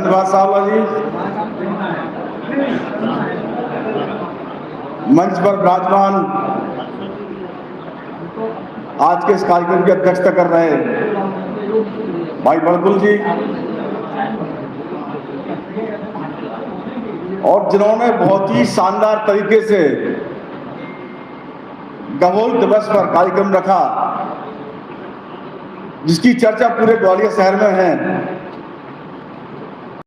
धन्यवाद साहब जी। मंच पर विराजमान आज के इस कार्यक्रम की अध्यक्षता कर रहे भाई बड़कुल जी और जिन्होंने बहुत ही शानदार तरीके से गहोई दिवस पर कार्यक्रम रखा, जिसकी चर्चा पूरे ग्वालियर शहर में है।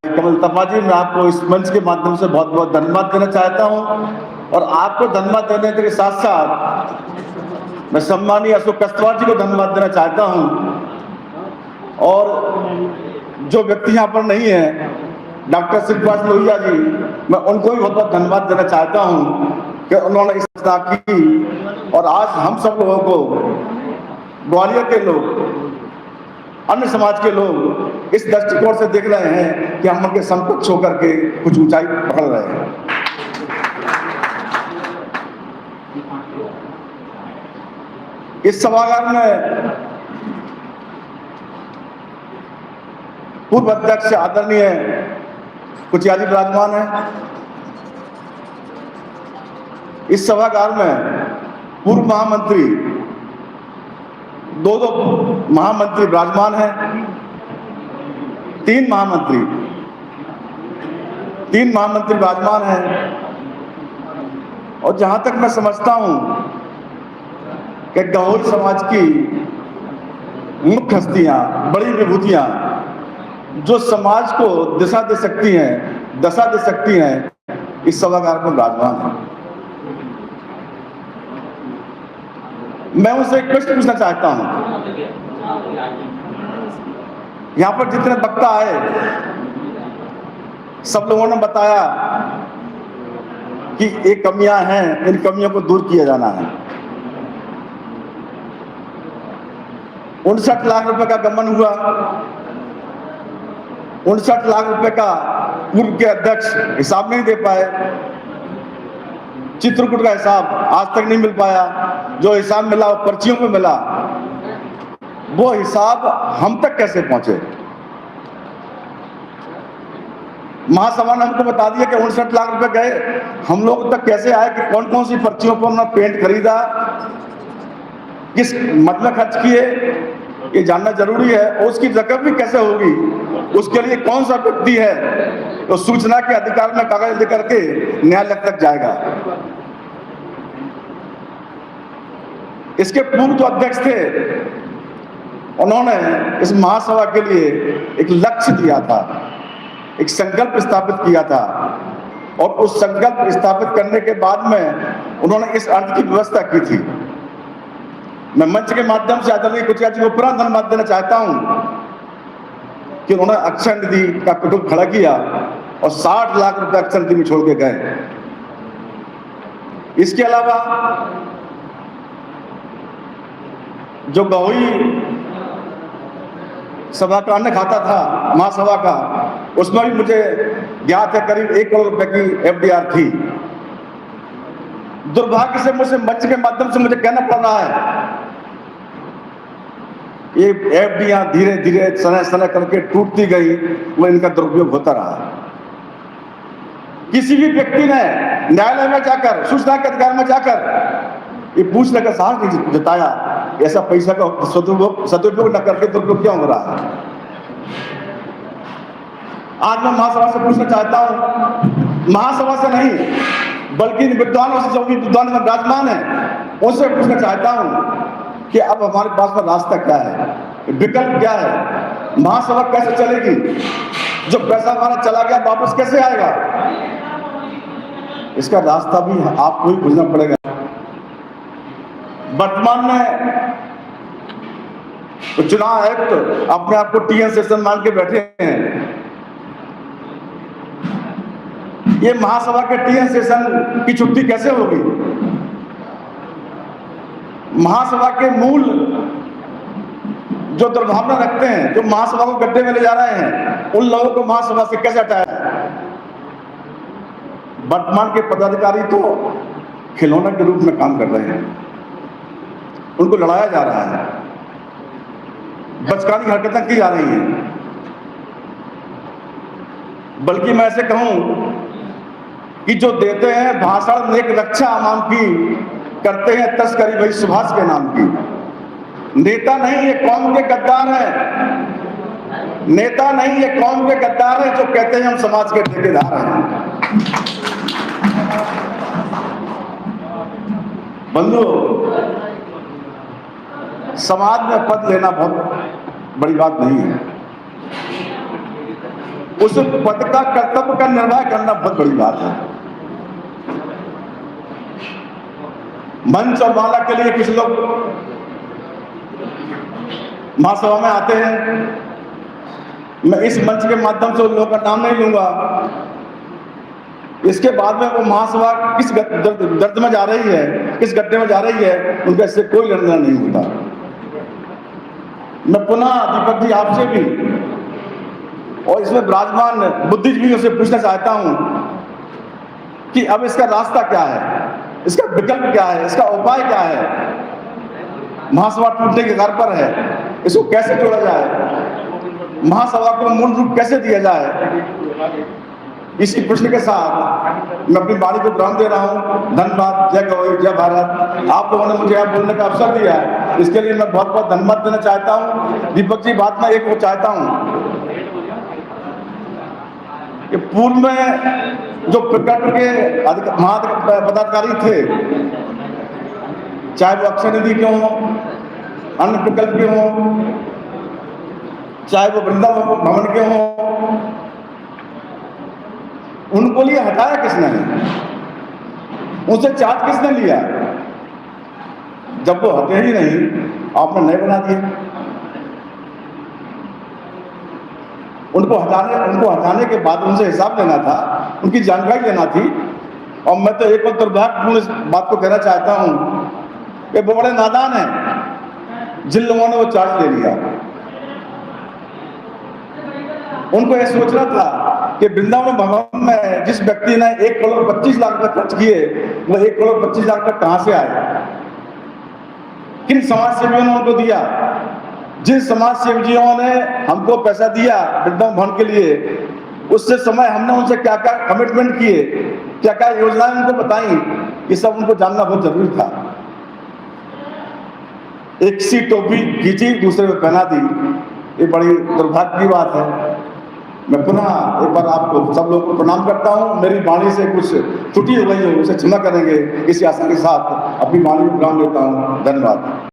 कमल तपा जी, मैं आपको इस मंच के माध्यम से बहुत बहुत धन्यवाद देना चाहता हूं और आपको धन्यवाद देने के साथ साथ मैं सम्मानीय अशोक कस्तवार जी को धन्यवाद देना चाहता हूं। और जो व्यक्ति यहाँ पर नहीं है, डॉक्टर श्रीनिवास लोहिया जी, मैं उनको भी बहुत बहुत धन्यवाद देना चाहता हूं कि उन्होंने इस संस्था की और आज हम सब लोगों को, ग्वालियर के लोग, अन्य समाज के लोग इस दृष्टिकोण से देख रहे हैं कि हम उनके समकक्ष होकर के कुछ ऊंचाई पकड़ रहे हैं। इस सभागार में पूर्व अध्यक्ष आदरणीय कुचिया जी विराजमान है। इस सभागार में पूर्व महामंत्री, दो महामंत्री विराजमान हैं, तीन महामंत्री विराजमान हैं। और जहां तक मैं समझता हूं कि गहोई समाज की मुख्य हस्तियां, बड़ी विभूतियां जो समाज को दिशा दे सकती हैं, दशा दे सकती हैं, इस सभागार में विराजमान है। मैं उनसे एक प्रश्न पूछना चाहता हूं। यहां पर जितने वक्ता आए, सब लोगों ने बताया कि ये कमियां हैं, इन कमियों को दूर किया जाना है। 59 लाख रुपए का गबन हुआ, 59 लाख रुपए का पूर्व के अध्यक्ष हिसाब नहीं दे पाए। चित्रकूट का हिसाब आज तक नहीं मिल पाया। जो हिसाब मिला वो पर्चियों में मिला। वो हिसाब हम तक कैसे पहुंचे? महासभा ने हमको बता दिया कि 59 लाख रुपए गए, हम लोग तक कैसे आए कि कौन कौन सी पर्चियों पर उन्होंने पेंट खरीदा, किस मद में खर्च किए, ये जानना जरूरी है। और उसकी रिकवरी कैसे होगी, उसके लिए कौन सा व्यक्ति है तो सूचना के अधिकार में कागज लेकर के न्यायालय तक जाएगा। इसके पूर्व जो अध्यक्ष थे, उन्होंने इस महासभा के लिए एक लक्ष्य दिया था, एक संकल्प स्थापित किया था और उस संकल्प स्थापित करने के बाद में उन्होंने इस अर्थ की व्यवस्था की थी। मैं मंच के माध्यम से आदरणीय कुचिया जी को पूरा धन्यवाद देना चाहता हूं कि उन्होंने अक्षय निधि का कुटुंब खड़ा किया और 60 लाख रुपए अक्षय निधि में छोड़ के गए। इसके अलावा जो गहोई सभा का अन्य खाता था, महासभा का, उसमें भी मुझे ज्ञात है करीब 1 करोड़ रुपए की एफडीआर थी। दुर्भाग्य से मुझे मंच के माध्यम से मुझे कहना पड़ रहा है, ये एफडीआर धीरे धीरे समय समय करके टूटती गई, वो इनका दुरुपयोग होता रहा। किसी भी व्यक्ति ने न्यायालय में जाकर, सूचना के अधिकार में जाकर ये पूछने का साहस नहीं जताया, ऐसा पैसा का सदुपयोग न करके दुरुपयोग क्यों हो रहा है। आज मैं महासभा से पूछना चाहता हूं, महासभा से नहीं बल्कि विद्वानों से, जो भी विद्वान में विराजमान है, उनसे पूछना चाहता हूं कि अब हमारे पास में रास्ता क्या है, विकल्प क्या है, महासभा कैसे चलेगी, जो पैसा हमारा चला गया वापस कैसे आएगा, इसका रास्ता भी आपको ही खोजना पड़ेगा। वर्तमान में तो चुनाव आयुक्त अपने आप को टीएन सेशन मान के बैठे हैं। ये महासभा के टीएन सेशन की छुट्टी कैसे होगी? महासभा के मूल जो दुर्भावना रखते हैं, जो महासभा को गड्ढे में ले जा रहे हैं, उन लोगों को महासभा से कैसे हटाया? वर्तमान के पदाधिकारी तो खिलौना के रूप में काम कर रहे हैं, उनको लड़ाया जा रहा है, बचकानी हरकतें की जा रही हैं। बल्कि मैं ऐसे कहूं कि जो देते हैं भाषण नेक रक्षा नाम की, करते हैं तस्करी भाई सुभाष के नाम की। नेता नहीं, ये कौम के गद्दार हैं। नेता नहीं, ये कौम के गद्दार हैं जो कहते हैं हम समाज के ठेकेदार हैं। बंधुओं, समाज में पद लेना बहुत बड़ी बात नहीं है, उस पद का कर्तव्य का निर्वाह करना बहुत बड़ी बात है। मंच और माला के लिए कुछ लोग महासभा में आते हैं, मैं इस मंच के माध्यम से उन लोगों का नाम नहीं लूंगा। इसके बाद में वो महासभा किस दर्द में जा रही है, किस गड्ढे में जा रही है, उनका इससे कोई लेना नहीं होता। मैं पुनः दीपक जी आपसे भी और इसमें विराजमान बुद्धिजीवियों से पूछना चाहता हूं कि अब इसका रास्ता क्या है, इसका विकल्प क्या है, इसका उपाय क्या है। महासभा टूटने के घर पर है, इसको कैसे जोड़ा जाए, महासभा को मूल रूप कैसे दिया जाए। इसी प्रश्न के साथ मैं अपनी वाणी को विराम दे रहा हूं। धन्यवाद। जय गौरी, जय भारत। आप लोगों ने मुझे यहाँ बोलने का अवसर दिया है, इसके लिए मैं बहुत बहुत धन्यवाद देना चाहता हूं। दीपक जी, बात मैं एक वो चाहता हूं कि पूर्व में जो प्रकट के पदाधिकारी थे, चाहे वो अक्षय निधि के हों, अन्य प्रकल्प के हों, चाहे वो वृंदावन भवन के हों, उनको लिए हटाया किसने, उनसे चार्ज किसने लिया। जब वो हटे ही नहीं, आपने नए बना दिए। उनको हटाने के बाद उनसे हिसाब लेना था, उनकी जानकारी लेना थी। और मैं तो एक और दुर्भाग्यपूर्ण इस बात को कहना चाहता हूं कि वो बड़े नादान हैं जिन लोगों ने वो चार्ज ले लिया। उनको यह सोचना था कि वृंदावन भवन में जिस व्यक्ति ने 1 करोड़ 25 लाख रुपए खर्च किए, वो 1 करोड़ 25 लाख रुपए कहां से आए, किन समाज सेवियों ने उनको दिया। जिन समाज सेवियों ने हमको पैसा दिया वृंदावन भवन के लिए, उससे समय हमने उनसे क्या क्या कमिटमेंट किए, क्या क्या योजनाएं उनको बताई, ये सब उनको जानना बहुत जरूरी था। एक सी टोपी खींची, दूसरे को पहना दी, ये बड़ी दुर्भाग्य की बात है। मैं पुनः एक बार आपको सब लोगों को प्रणाम करता हूं। मेरी वाणी से कुछ त्रुटि हो गई हो, उसे क्षमा करेंगे। इसी आशा के साथ अपनी वाणी को विराम देता हूं। धन्यवाद।